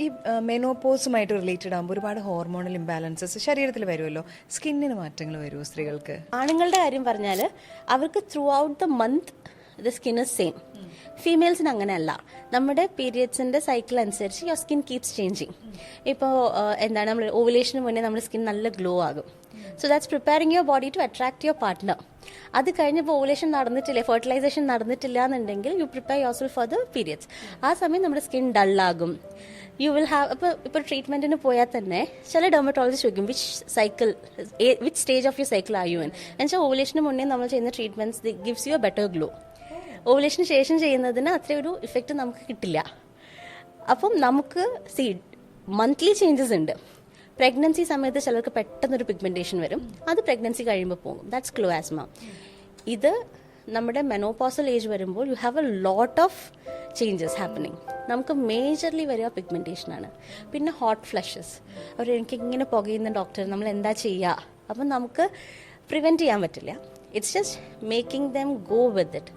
ഈ മെനോപോസുമായിട്ട് റിലേറ്റഡ് ആകുമ്പോൾ ഒരുപാട് ഹോർമോണൽ ഇംബാലൻസസ് ശരീരത്തിൽ വരുമല്ലോ. സ്കിന്നിന് മാറ്റങ്ങൾ വരുമോ സ്ത്രീകൾക്ക്? ആണുങ്ങളുടെ കാര്യം പറഞ്ഞാൽ അവർക്ക് through out the month the skin is same. ഫീമെയിൽസിന് അങ്ങനെയല്ല. നമ്മുടെ പീരിയഡ്സിന്റെ സൈക്കിൾ അനുസരിച്ച് യുവർ സ്കിൻ കീപ്സ് ചേഞ്ചിങ്. ഇപ്പോൾ എന്താണ്, നമ്മൾ ഓവുലേഷന് മുന്നേ നമ്മുടെ സ്കിൻ നല്ല ഗ്ലോ ആകും. So that's preparing your body to attract your partner. അത് കഴിഞ്ഞപ്പോൾ ഓവുലേഷൻ നടന്നിട്ടില്ല, ഫെർട്ടിലൈസേഷൻ നടന്നിട്ടില്ല എന്നുണ്ടെങ്കിൽ you prepare yourself for the periods. ആ സമയം നമ്മുടെ സ്കിൻ ഡള്ളാകും. യു വിൽ ഹാവ് ഇപ്പോൾ ട്രീറ്റ്മെന്റിന് പോയാൽ തന്നെ ചില ഡെർമറ്റോളജിസ്റ്റ് ചോദിക്കും which stage of you cycle are you in. എന്നുവെച്ചാൽ ഓവുലേഷന് മുന്നേ നമ്മൾ ചെയ്യുന്ന treatments gives you a better glow. ഓവുലേഷന് ശേഷം ചെയ്യുന്നതിന് അത്രയൊരു ഇഫക്റ്റ് നമുക്ക് കിട്ടില്ല. അപ്പം നമുക്ക് മന്ത്ലി ചേഞ്ചസ് ഉണ്ട്. പ്രഗ്നൻസി സമയത്ത് ചിലർക്ക് പെട്ടെന്നൊരു പിഗ്മെന്റേഷൻ വരും, അത് പ്രഗ്നൻസി കഴിയുമ്പോൾ പോകും. ദാറ്റ്സ് ക്ലോആസ്മ. ഇത് നമ്മുടെ മെനോപോസൽ ഏജ് വരുമ്പോൾ you have a lot of changes happening. നമുക്ക് മേജർലി വരിക പിഗ്മെന്റേഷൻ ആണ്. പിന്നെ ഹോട്ട് ഫ്ലഷസ്. എനിക്ക് ഇങ്ങനെ പുകയുന്ന ഡോക്ടർ, നമ്മൾ എന്താ ചെയ്യുക? അപ്പം നമുക്ക് പ്രിവെന്റ് ചെയ്യാൻ പറ്റില്ല. It's just making them go with it.